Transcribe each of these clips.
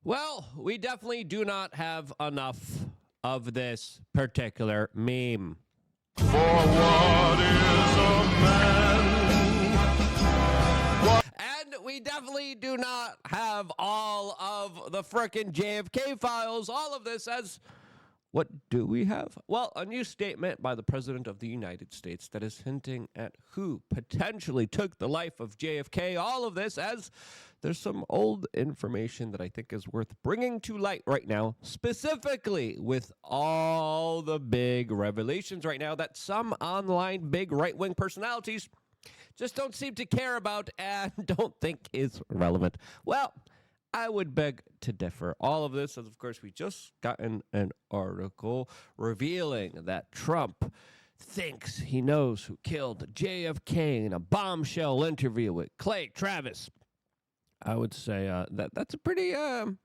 Well, we definitely do not have enough of this particular meme. For what is a man? And we definitely do not have all of the frickin' JFK files. All of this as... What do we have? Well, a new statement by the President of the United States that is hinting at who potentially took the life of JFK. All of this as there's some old information that I think is worth bringing to light right now, specifically with all the big revelations right now that some online big right-wing personalities just don't seem to care about and don't think is relevant. Well, I would beg to differ. All of this, as of course, we just gotten an article revealing that Trump thinks he knows who killed JFK in a bombshell interview with Clay Travis. I would say that's a pretty good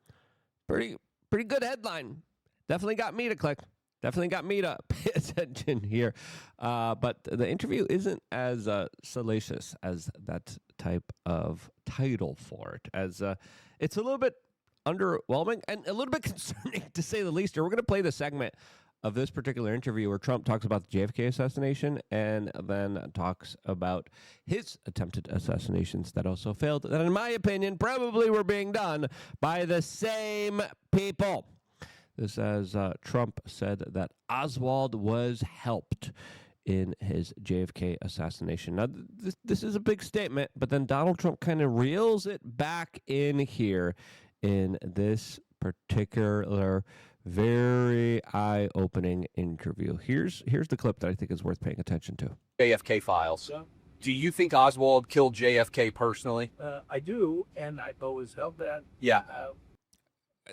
headline. Definitely got me to click. Definitely got me to pay attention here. But the interview isn't as salacious as that type of title for it, as it's a little bit underwhelming and a little bit concerning, to say the least. Here, we're going to play the segment of this particular interview where Trump talks about the JFK assassination and then talks about his attempted assassinations that also failed, that in my opinion probably were being done by the same people. This as Trump said that Oswald was helped in his JFK assassination. Now, this is a big statement, but then Donald Trump kind of reels it back in here in this particular very eye-opening interview. Here's the clip that I think is worth paying attention to. JFK Files. Do you think Oswald killed JFK personally? I do, and I've always held that. Yeah.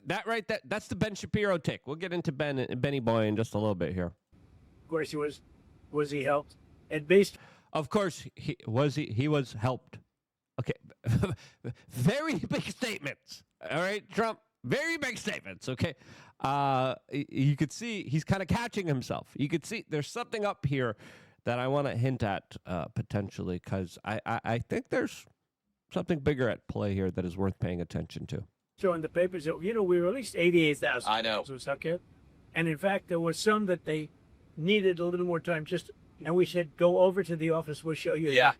That right, that's the Ben Shapiro take. We'll get into Benny Boy in just a little bit here. Of course, was he helped? And based, of course, he was helped. Okay, very big statements. All right, Trump, very big statements. Okay, you could see he's kind of catching himself. You could see there's something up here that I want to hint at potentially, because I think there's something bigger at play here that is worth paying attention to. So in the papers, we released 88,000. I know. And in fact, there was some that they needed a little more time. And we said, go over to the office. We'll show you. Yeah.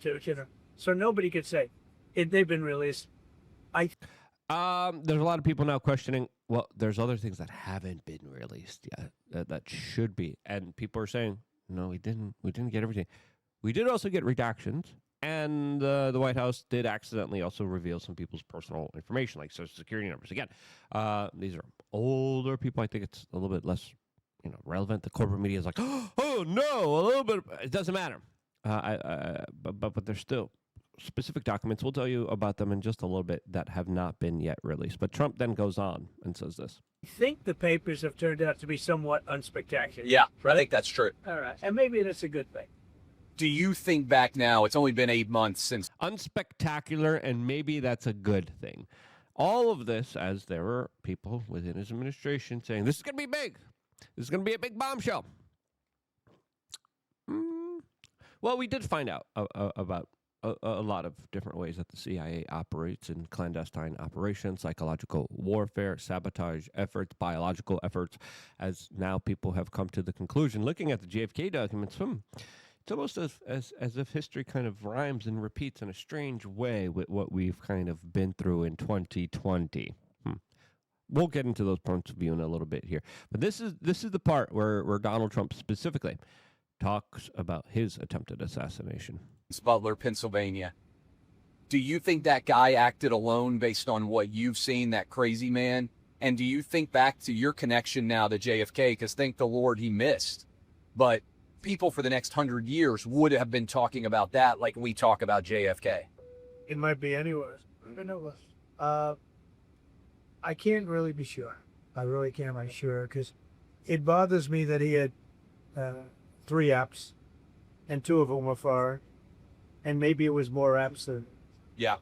So nobody could say they've been released. There's a lot of people now questioning. Well, there's other things that haven't been released yet that should be, and people are saying, no, we didn't get everything. We did also get redactions. And the White House did accidentally also reveal some people's personal information, like Social Security numbers. Again, these are older people. I think it's a little bit less, relevant. The corporate media is like, oh no, a little bit. It doesn't matter. But there's still specific documents. We'll tell you about them in just a little bit that have not been yet released. But Trump then goes on and says this. I think the papers have turned out to be somewhat unspectacular. Yeah, I think that's true. All right, and maybe that's a good thing. Do you think back now, it's only been 8 months since... Unspectacular, and maybe that's a good thing. All of this, as there were people within his administration saying, this is going to be big. This is going to be a big bombshell. Well, we did find out about a lot of different ways that the CIA operates in clandestine operations, psychological warfare, sabotage efforts, biological efforts, as now people have come to the conclusion, looking at the JFK documents, it's almost as if history kind of rhymes and repeats in a strange way with what we've kind of been through in 2020. We'll get into those points of view in a little bit here. But this is the part where Donald Trump specifically talks about his attempted assassination. Butler, Pennsylvania. Do you think that guy acted alone based on what you've seen, that crazy man? And do you think back to your connection now to JFK? Because thank the Lord he missed. But people for the next 100 years would have been talking about that like we talk about JFK. It might be anywhere. I can't really be sure. I really can't be sure, because it bothers me that he had 3 apps, and 2 of them were foreign, and maybe it was more apps than... Yeah.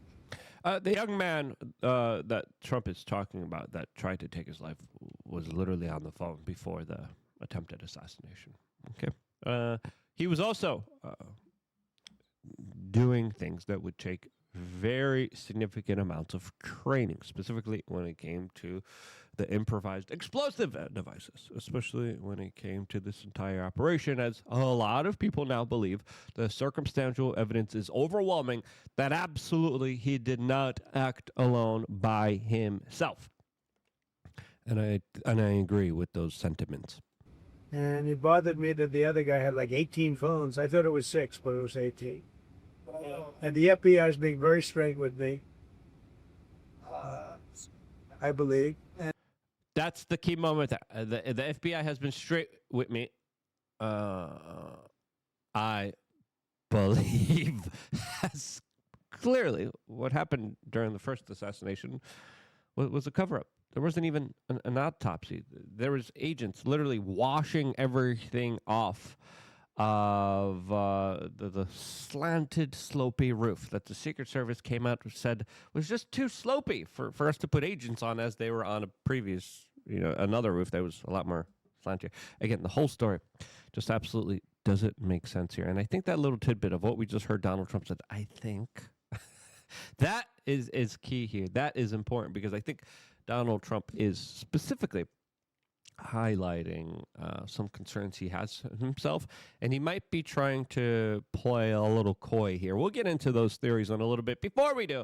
The young man that Trump is talking about that tried to take his life was literally on the phone before the attempted assassination. Okay. He was also doing things that would take very significant amounts of training, specifically when it came to the improvised explosive devices, especially when it came to this entire operation, as a lot of people now believe the circumstantial evidence is overwhelming that absolutely he did not act alone by himself. And I agree with those sentiments. And it bothered me that the other guy had like 18 phones. I thought it was 6, but it was 18. And the FBI is being very straight with me, I believe. And That's the key moment. The FBI has been straight with me. I believe as clearly what happened during the first assassination was a cover-up. There wasn't even an autopsy. There was agents literally washing everything off of the slanted, slopey roof that the Secret Service came out and said was just too slopey for us to put agents on, as they were on a previous, another roof that was a lot more slanted. Again, the whole story just absolutely doesn't make sense here. And I think that little tidbit of what we just heard Donald Trump said, I think that is key here. That is important, because I think Donald Trump is specifically highlighting some concerns he has himself, and he might be trying to play a little coy here. We'll get into those theories in a little bit. Before we do,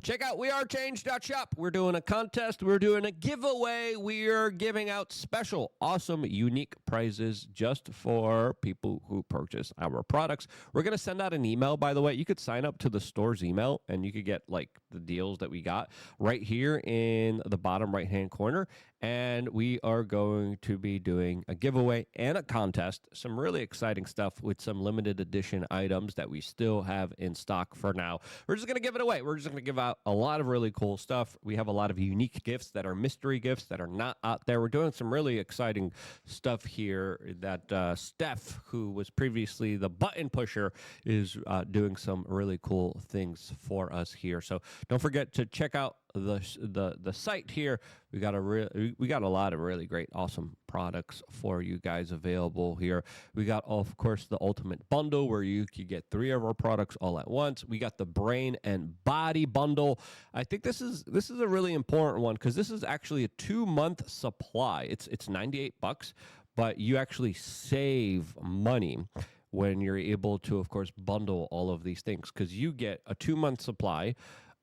check out wearechange.shop. We're doing a contest. We're doing a giveaway. We are giving out special, awesome, unique prizes just for people who purchase our products. We're going to send out an email, by the way. You could sign up to the store's email, and you could get like the deals that we got right here in the bottom right-hand corner. And we are going to be doing a giveaway and a contest, some really exciting stuff with some limited edition items that we still have in stock for now. We're just going to give it away. We're just going to give out a lot of really cool stuff. We have a lot of unique gifts that are mystery gifts that are not out there. We're doing some really exciting stuff here that Steph, who was previously the button pusher, is doing some really cool things for us here. So don't forget to check out the site here. We got a lot of really great, awesome products for you guys available here. We got, of course, the ultimate bundle where you can get 3 of our products all at once. We got the brain and body bundle. I think this is a really important one, because this is actually a 2-month supply. It's $98, but you actually save money when you're able to, of course, bundle all of these things, because you get a 2-month supply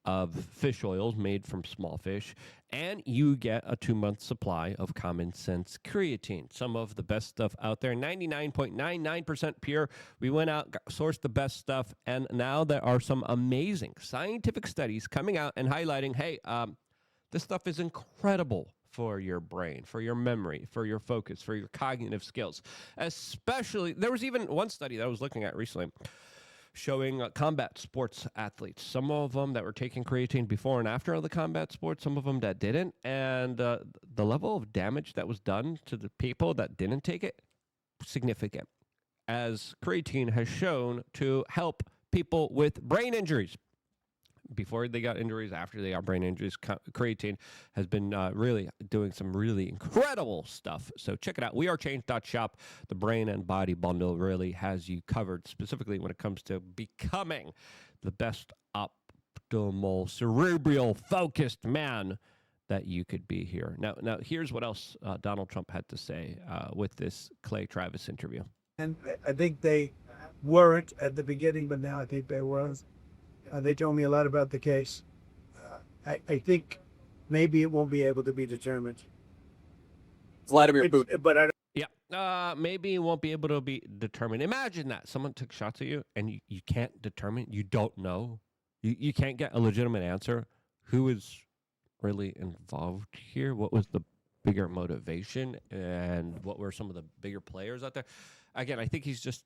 of fish oils made from small fish, and you get a 2-month supply of common sense creatine, some of the best stuff out there, 99.99% pure. We went out, sourced the best stuff, and now there are some amazing scientific studies coming out and highlighting, hey, this stuff is incredible for your brain, for your memory, for your focus, for your cognitive skills. Especially, there was even one study that I was looking at recently showing combat sports athletes, some of them that were taking creatine before and after the combat sports, some of them that didn't, and the level of damage that was done to the people that didn't take it, significant, as creatine has shown to help people with brain injuries. Before they got injuries, after they got brain injuries, creatine has been really doing some really incredible stuff. So check it out. wearechange.shop. The brain and body bundle really has you covered, specifically when it comes to becoming the best optimal, cerebral, focused man that you could be here. Now here's what else Donald Trump had to say with this Clay Travis interview. And I think they weren't at the beginning, but now I think they were. They told me a lot about the case. I think maybe it won't be able to be determined. Vladimir Putin. But I don't. Yeah, maybe it won't be able to be determined. Imagine that. Someone took shots at you and you can't determine. You don't know. You can't get a legitimate answer. Who is really involved here? What was the bigger motivation? And what were some of the bigger players out there? Again, I think he's just,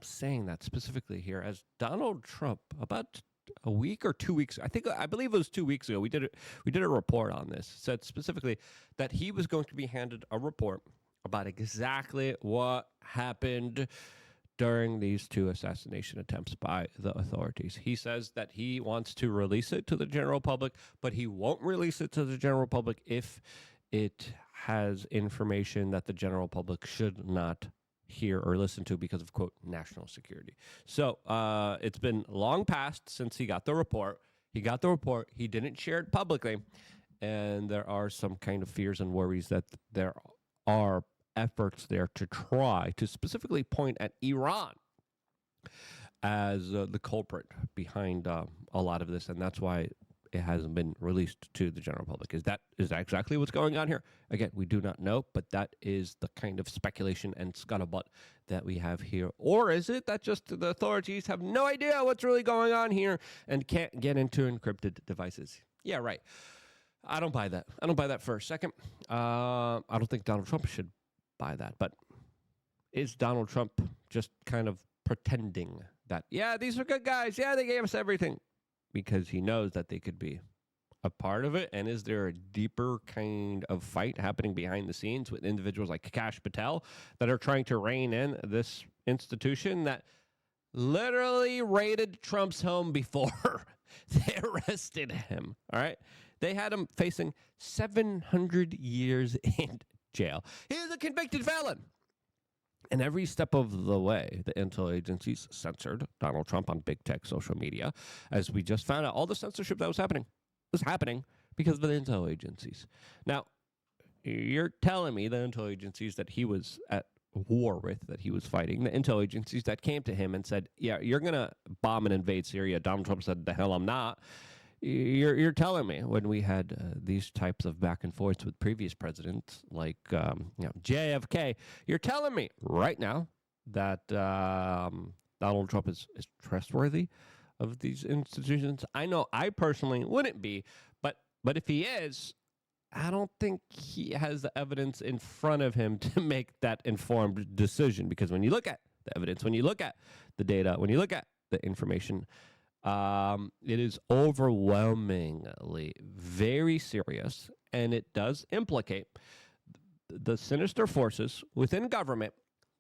saying that specifically here as Donald Trump, about a week or 2 weeks, I believe it was 2 weeks ago, we did a report on this, said specifically that he was going to be handed a report about exactly what happened during these 2 assassination attempts by the authorities. He says that he wants to release it to the general public, but he won't release it to the general public if it has information that the general public should not hear or listen to because of, quote, national security. So it's been long past since he got the report. He got the report. He didn't share it publicly. And there are some kind of fears and worries that there are efforts there to try to specifically point at Iran as the culprit behind a lot of this. And that's why it hasn't been released to the general public. Is that exactly what's going on here? Again, we do not know, but that is the kind of speculation and scuttlebutt that we have here. Or is it that just the authorities have no idea what's really going on here and can't get into encrypted devices? Yeah, right. I don't buy that. I don't buy that for a second. I don't think Donald Trump should buy that. But is Donald Trump just kind of pretending that, yeah, these are good guys. Yeah, they gave us everything, because he knows that they could be a part of it? And is there a deeper kind of fight happening behind the scenes with individuals like Kash Patel that are trying to rein in this institution that literally raided Trump's home before they arrested him? All right. They had him facing 700 years in jail. He is a convicted felon. And every step of the way, the intel agencies censored Donald Trump on big tech social media. As we just found out, all the censorship that was happening because of the intel agencies. Now, you're telling me the intel agencies that he was at war with, that he was fighting, the intel agencies that came to him and said, yeah, you're going to bomb and invade Syria. Donald Trump said, the hell I'm not. You're telling me, when we had these types of back and forths with previous presidents like JFK, you're telling me right now that Donald Trump is trustworthy of these institutions? I know I personally wouldn't be, but if he is, I don't think he has the evidence in front of him to make that informed decision. Because when you look at the evidence, when you look at the data, when you look at the information, it is overwhelmingly very serious, and it does implicate the sinister forces within government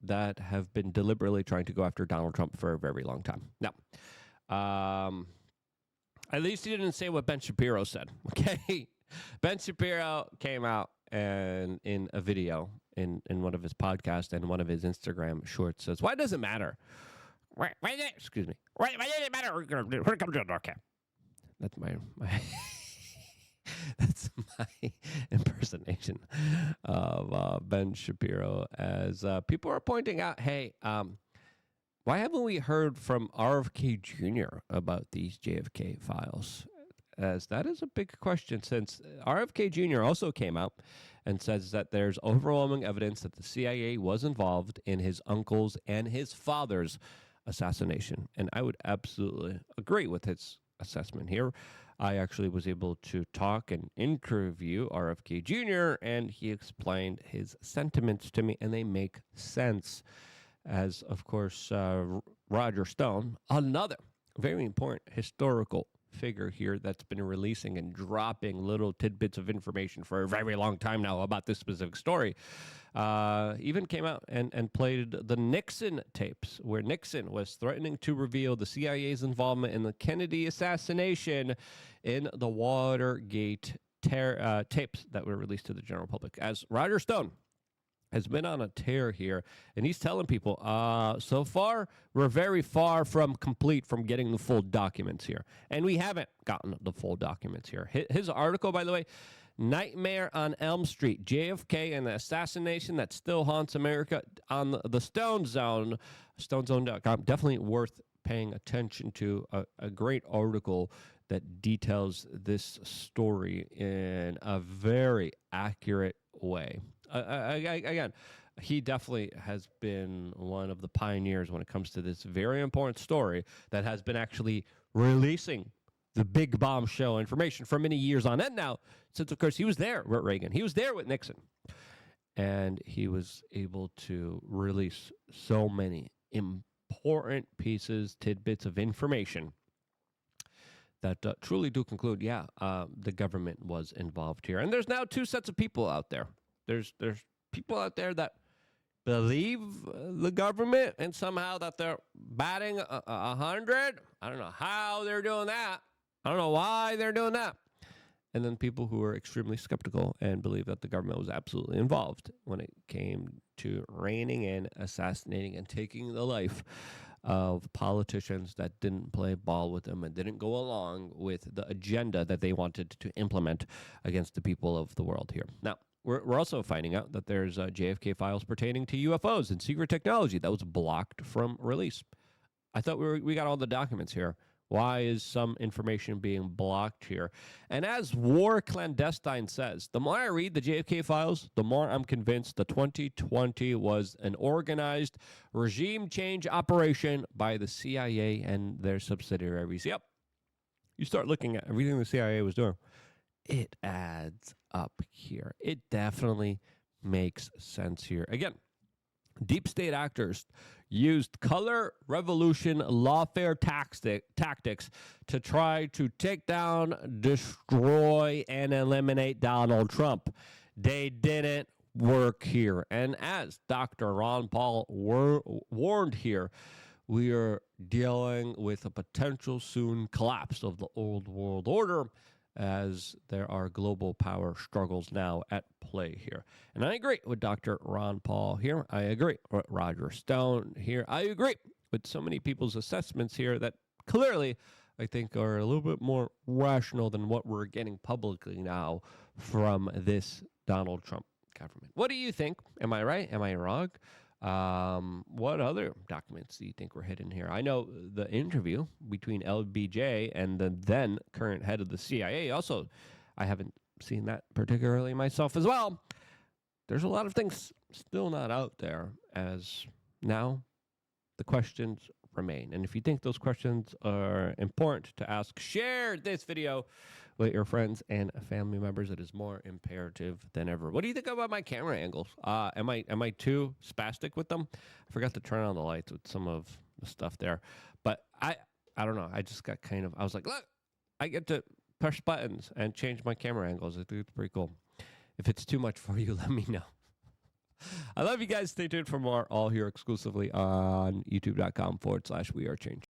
that have been deliberately trying to go after Donald Trump for a very long time. Now, at least he didn't say what Ben Shapiro said, okay? Ben Shapiro came out and in a video in one of his podcasts and one of his Instagram shorts says, why does it matter? Excuse me. Why does it matter? When it comes to it, okay. That's my that's my impersonation of Ben Shapiro. As people are pointing out, hey, why haven't we heard from RFK Jr. about these JFK files? As that is a big question, since RFK Jr. also came out and says that there's overwhelming evidence that the CIA was involved in his uncle's and his father's assassination. And I would absolutely agree with his assessment here. I actually was able to talk and interview RFK Jr., and he explained his sentiments to me, and they make sense. As, of course, Roger Stone, another very important historical figure here that's been releasing and dropping little tidbits of information for a very long time now about this specific story, even came out and played the Nixon tapes, where Nixon was threatening to reveal the CIA's involvement in the Kennedy assassination in the Watergate tapes that were released to the general public. As Roger Stone has been on a tear here, and he's telling people, so far, we're very far from complete from getting the full documents here. And we haven't gotten the full documents here. His article, by the way, Nightmare on Elm Street, JFK and the Assassination That Still Haunts America, on the Stone Zone, stonezone.com. Definitely worth paying attention to. A great article that details this story in a very accurate way. Again, he definitely has been one of the pioneers when it comes to this very important story that has been actually releasing the big bombshell information for many years on end now, since, of course, he was there with Reagan. He was there with Nixon. And he was able to release so many important pieces, tidbits of information that truly do conclude, the government was involved here. And there's now two sets of people out there. There's people out there that believe the government and somehow that they're batting 100. I don't know how they're doing that. I don't know why they're doing that. and then people who were extremely skeptical and believe that the government was absolutely involved when it came to reining in, assassinating, and taking the life of politicians that didn't play ball with them and didn't go along with the agenda that they wanted to implement against the people of the world here. Now, we're also finding out that there's JFK files pertaining to UFOs and secret technology that was blocked from release. I thought we got all the documents here. Why is some information being blocked here? And as War Clandestine says, the more I read the JFK files, the more I'm convinced the 2020 was an organized regime change operation by the CIA and their subsidiaries. Yep. You start looking at everything the CIA was doing, it adds up here. It definitely makes sense here. Again, deep state actors used color revolution lawfare tactics to try to take down, destroy, and eliminate Donald Trump. They didn't work here. And as Dr. Ron Paul warned here, we are dealing with a potential soon collapse of the old world order, as there are global power struggles now at play here. And I agree with Dr. Ron Paul here. I agree with Roger Stone here. I agree with so many people's assessments here that clearly I think are a little bit more rational than what we're getting publicly now from this Donald Trump government. What do you think? Am I right? Am I wrong? What other documents do you think were hidden here? I know the interview between LBJ and the then current head of the CIA. Also, I haven't seen that particularly myself as well. There's a lot of things still not out there, as now the questions remain. And if you think those questions are important to ask, share this video with your friends and family members. It is more imperative than ever. What do you think about my camera angles? Am I too spastic with them? I forgot to turn on the lights with some of the stuff there. But I don't know. I just got kind of, I was like, look, I get to push buttons and change my camera angles. I think it's pretty cool. If it's too much for you, let me know. I love you guys. Stay tuned for more, all here exclusively on youtube.com/wearechange.